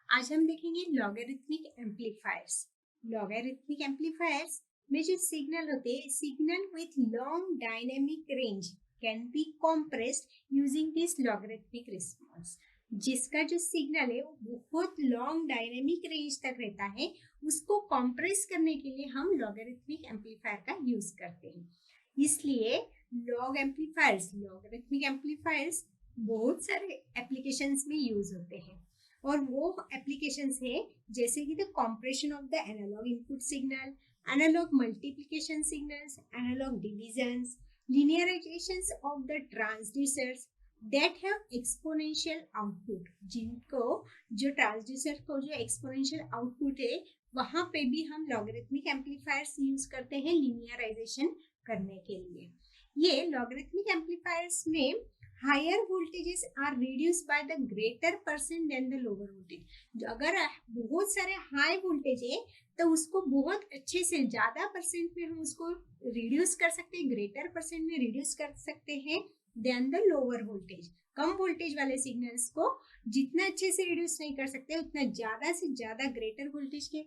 आज हम देखेंगे लॉगरिथमिक एम्पलीफायर्स। लॉगरिथमिक एम्पलीफायर्स में जो सिग्नल होते हैं, signal with long dynamic range can be compressed using this logarithmic response. जिसका जो सिग्नल है वो बहुत लॉन्ग डायनेमिक रेंज तक रहता है, उसको कॉम्प्रेस करने के लिए हम लॉगरिथमिक एम्पलीफायर का यूज करते हैं। इसलिए लॉगरिथमिक एम्पलीफायर्स बहुत सारे एप्लीकेशंस में यूज होते हैं। और वो एप्लीकेशंस है जैसे कि the compression of the analog input signal, analog multiplication signals, analog divisions, linearizations of the transducers that have exponential output. जिनको जो ट्रांसड्यूसर को जो एक्सपोनेंशियल आउटपुट है वहां पे भी हम लॉगरिथमिक एम्पलीफायर्स यूज करते हैं लिनियराइजेशन करने के लिए। ये लॉगरिथमिक एम्पलीफायर्स में higher voltages are reduce by the greater percent than the lower voltage. अगर बहुत सारे हाई वोल्टेज है तो उसको बहुत अच्छे से ज्यादा परसेंट में हम उसको रिड्यूस कर सकते हैं, ग्रेटर परसेंट में रिड्यूस कर सकते हैं देन द लोअर वोल्टेज। कम वोल्टेज वाले सिग्नल्स को जितना अच्छे से रिड्यूस नहीं कर सकते उतना ज्यादा से ज्यादा ग्रेटर वोल्टेज के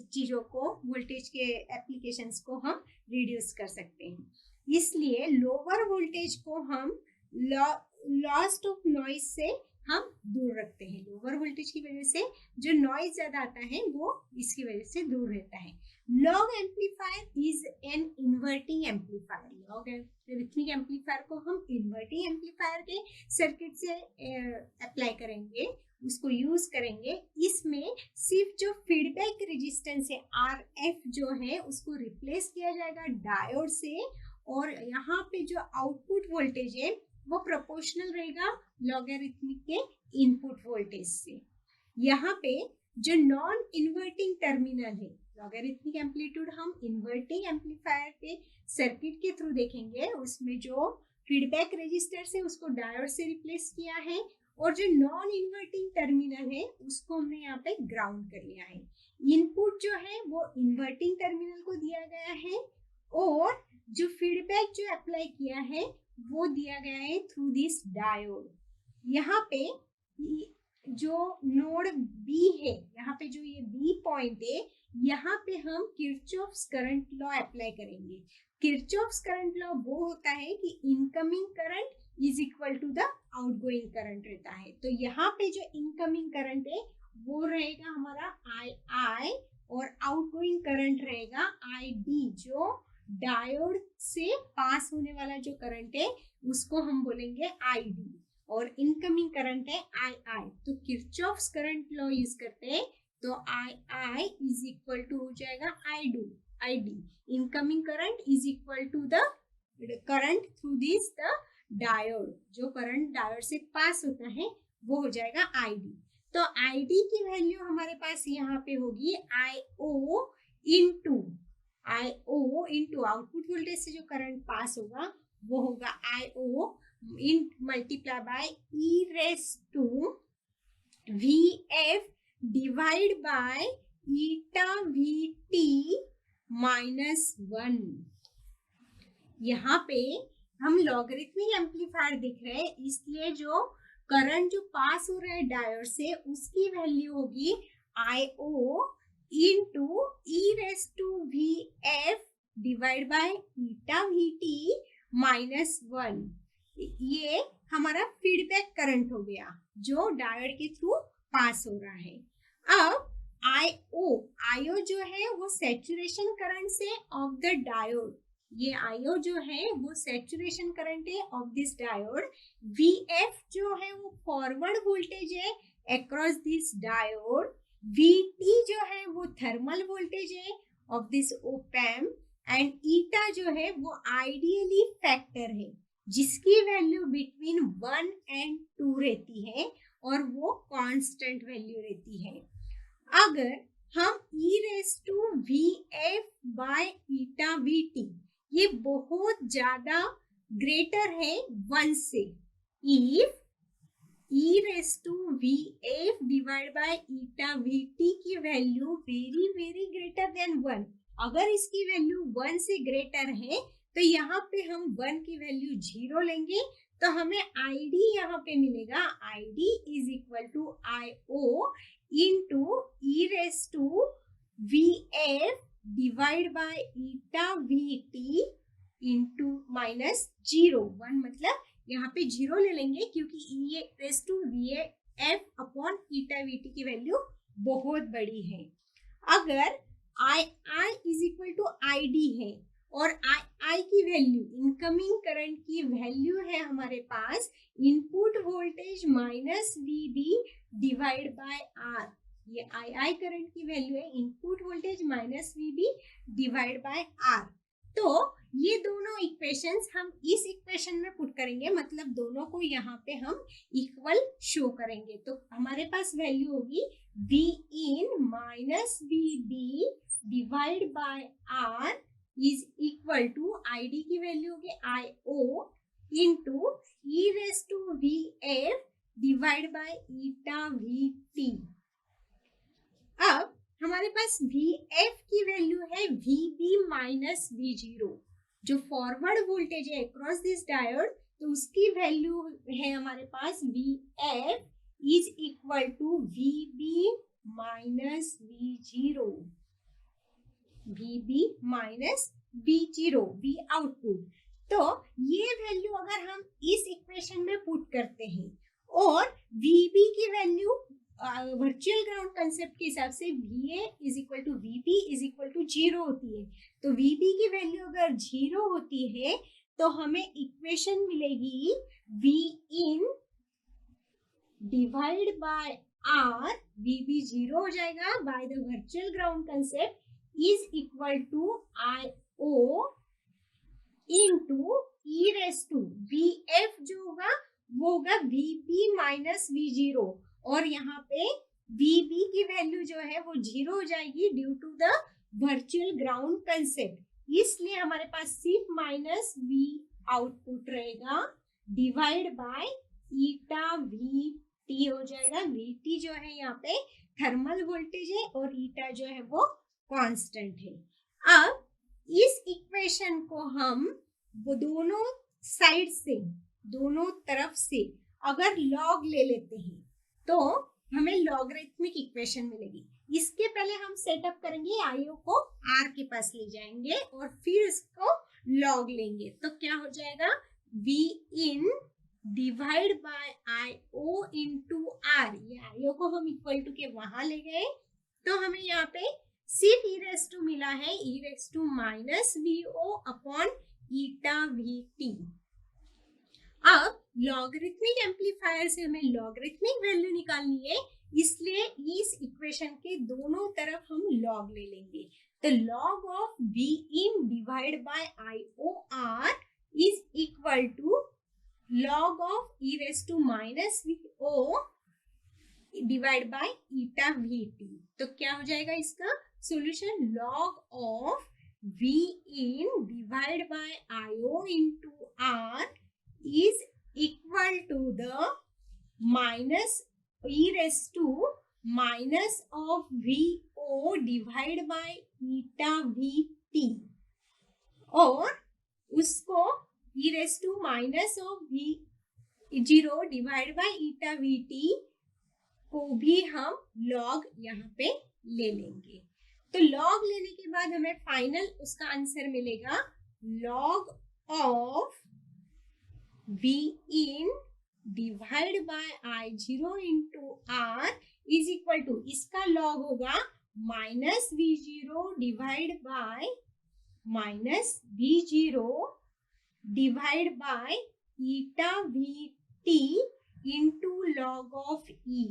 चीजों को, वोल्टेज के एप्लीकेशंस को हम रिड्यूस कर सकते हैं। इसलिए लोअर वोल्टेज को हम लॉस ऑफ नॉइज से हम दूर रखते हैं। लोअर वोल्टेज की वजह से जो नॉइज ज्यादा आता है वो इसकी वजह से दूर रहता है। Log amplifier is an inverting amplifier. Logarithmic amplifier को हम इन्वर्टिंग एम्पलीफायर के सर्किट से अप्लाई करेंगे, उसको यूज करेंगे। इसमें सिर्फ जो फीडबैक रेजिस्टेंस है RF जो है उसको रिप्लेस किया जाएगा डायोड से, और यहाँ पे जो आउटपुट वोल्टेज है वो प्रोपोर्शनल रहेगा लॉगरिथमिक के इनपुट वोल्टेज से। यहाँ पे जो नॉन इन्वर्टिंग टर्मिनल है, लॉगरिथमिक एम्पलीट्यूड हम इन्वर्टिंग एम्पलीफायर के सर्किट के थ्रू देखेंगे। उसमें जो फीडबैक रेजिस्टर है उसको डायोड से रिप्लेस किया है, और जो नॉन इन्वर्टिंग टर्मिनल है उसको हमने यहाँ पे ग्राउंड कर लिया है। इनपुट जो है वो इन्वर्टिंग टर्मिनल को दिया गया है, और जो फीडबैक जो अप्लाई किया है वो दिया गया है थ्रू दिस डायोड। यहाँ पे जो नोड बी है, यहाँ पे जो ये बी पॉइंट है, यहाँ पे हम किरचॉफ्स करंट लॉ अप्लाई करेंगे। किरचॉफ्स करंट लॉ वो होता है कि incoming current is equal to the outgoing current रहता है। तो यहाँ पे जो इनकमिंग करंट है वो रहेगा हमारा आई, और आउटगोइंग करंट रहेगा ID। जो डायोड से पास होने वाला जो करंट है उसको हम बोलेंगे ID, और इनकमिंग करंट है II। तो किरचॉफ्स करंट लॉ यूज करते हैं तो II इज इक्वल टू हो जाएगा ID। Incoming current is equal to the current through this the diode. जो करंट डायोड से पास होता है वो हो जाएगा ID। तो ID की वैल्यू हमारे पास यहाँ पे होगी IO इंटू आउटपुट वोल्टेज से जो करंट पास होगा वो होगा IO in multiply by E raise to VF divide by eta VT -1। यहाँ पे हम लॉगरिथमिक एम्पलीफायर दिख रहे हैं, इसलिए जो करंट जो पास हो रहा है डायोड से उसकी वैल्यू होगी IO into E raise to VF divide by eta VT -1। ये हमारा फीडबैक करंट हो गया जो डायोड के थ्रू पास हो रहा है। अब IO जो है वो सैचुरेशन करंट से ऑफ द डायोड, ये IO जो है वो सैचुरेशन करंट है ऑफ दिस डायोड। VF जो है वो फॉरवर्ड वोल्टेज है अक्रॉस दिस डायोड। VT जो है वो थर्मल वोल्टेज है of this op amp, and eta जो है वो आइडियली फैक्टर है जिसकी वैल्यू बिटवीन 1 and 2 रहती है, और वो कांस्टेंट वैल्यू रहती है। अगर हम E raise to VF by eta VT, ये बहुत ज्यादा ग्रेटर है 1 से, if E raise to VF divide by eta VT की value very very greater than 1, अगर इसकी वैल्यू 1 से ग्रेटर है तो यहाँ पे हम 1 की वैल्यू 0 लेंगे, तो हमें आईडी यहाँ पे मिलेगा, ID is equal to IO into E raise to VF divide by eta VT into -0 मतलब यहाँ पे 0 ले लेंगे क्योंकि e raise to VF upon eta VT की वैल्यू बहुत बड़ी है। अगर I is equal to ID है और I की वैल्यू इनकमिंग करंट की वैल्यू है हमारे पास input voltage -VB divide by R, ये I करंट की वैल्यू है input voltage -VB divide by R। तो ये दोनों इक्वेशंस हम इस इक्वेशन में पुट करेंगे, मतलब दोनों को यहाँ पे हम इक्वल शो करेंगे। तो हमारे पास वैल्यू होगी V in minus VB divide by R is equal to ID की वैल्यू होगी IO into E raise to VF divide by eta VT। अब हमारे पास VF की वैल्यू है VB माइनस V0, जो फॉरवर्ड वोल्टेज है अक्रॉस दिस डायोड, तो उसकी वैल्यू है हमारे पास VF is equal to VB minus V0, VB minus V0, V output. तो ये वैल्यू अगर हम इस इक्वेशन में पुट करते हैं और VB की वैल्यू वर्चुअल ग्राउंड कंसेप्ट के हिसाब से VA is equal to VB is equal to 0 होती है, तो VB की वैल्यू अगर 0 होती है तो हमें इक्वेशन मिलेगी V in divide by R, VB 0 हो जाएगा by the virtual ground concept is equal to IO into E raise to VF जो होगा वो होगा VB माइनस V0, और यहाँ पे VB की वैल्यू जो है वो 0 हो जाएगी due to the virtual ground concept, इसलिए हमारे पास सिर्फ माइनस V आउटपुट रहेगा डिवाइड बाय ईटा VT हो जाएगा। VT जो है यहाँ पे थर्मल वोल्टेज है और ईटा जो है वो कांस्टेंट है। अब इस इक्वेशन को हम वो दोनों साइड से, दोनों तरफ से अगर लॉग ले लेते हैं तो हमें लॉगरिथमिक इक्वेशन मिलेगी। इसके पहले हम सेटअप करेंगे, IO को R के पास ले जाएंगे और फिर इसको लॉग लेंगे, तो क्या हो जाएगा V in divide by IO into R, ये IO को हम इक्वल टू के वहां ले गए तो हमें यहाँ पे सिर्फ ई रेस टू मिला है, e raise to minus VO upon eta VT। अब लॉगरिथमिक एम्पलीफायर से हमें लॉगरिथमिक वैल्यू निकालनी है, इसलिए इस इक्वेशन के दोनों तरफ हम लॉग ले लेंगे। तो log of V in divide by IOR is equal to log of E raise to minus VO divide by eta VT। तो क्या हो जाएगा इसका solution, log of V in divide by IO into R is equal to the minus e raised to minus of VO divided by eta VT, और उसको e raised to minus of V0 divided by eta VT को भी हम log यहाँ पे ले लेंगे। तो log लेने के बाद हमें फाइनल उसका आंसर मिलेगा log of V in divide by I0 into R is equal to, इसका लॉग होगा minus V0 divide by minus V0 divide by eta VT into log of E।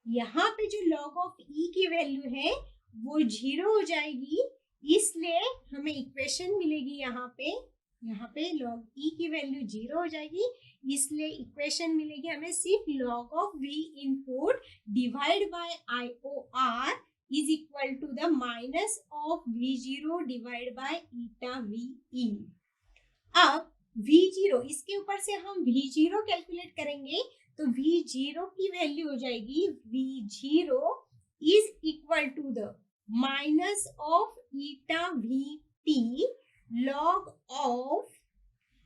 यहाँ पे जो लॉग ऑफ E की value है वो 0 हो जाएगी, इसलिए हमें इक्वेशन मिलेगी यहाँ पे लॉग E की वैल्यू 0 हो जाएगी, इसलिए इक्वेशन मिलेगी हमें सिर्फ log of V input divide by IOR is equal to the minus of V0 divide by eta VE। अब V0, इसके ऊपर से हम V0 कैलकुलेट करेंगे तो V0 की वैल्यू हो जाएगी V0 is equal to the minus of eta VT log of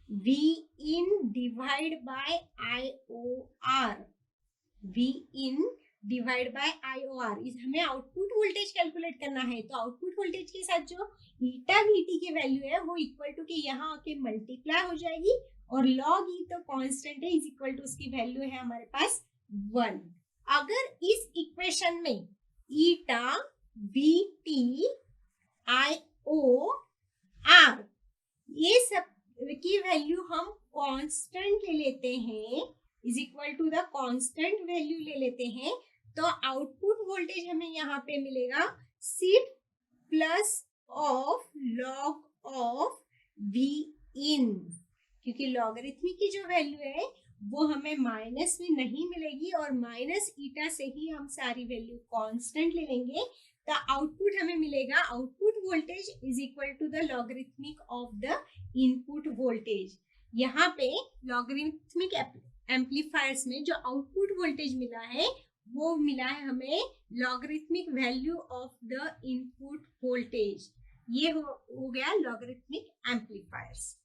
V in divide by IOR, V in divide by IOR, इस हमें आउटपुट वोल्टेज कैलकुलेट करना है। तो आउटपुट वोल्टेज के साथ जो ईटा VT की वैल्यू है वो इक्वल टू के यहाँ आके मल्टीप्लाई हो जाएगी, और लॉग ई तो कांस्टेंट है, इज इक्वल टू उसकी वैल्यू है हमारे पास 1। अगर इस इक्वेशन में ईटा VT IOR ये सब की वैल्यू हम कांस्टेंट ले लेते हैं, is equal to the constant value ले लेते हैं, तो आउटपुट वोल्टेज हमें यहाँ पे मिलेगा सिर्फ plus of log of V इन, क्योंकि लॉगरिथमिक की जो वैल्यू है वो हमें माइनस में नहीं मिलेगी, और माइनस ईटा से ही हम सारी वैल्यू कांस्टेंट ले लेंगे। तो आउटपुट हमें मिलेगा, output voltage is equal to the logarithmic of the input voltage. यहाँ पे लॉगरिथमिक एम्पलीफायर्स में जो आउटपुट वोल्टेज मिला है वो मिला है हमें logarithmic value of the input voltage. ये हो गया लॉगरिथमिक एम्पलीफायर्स।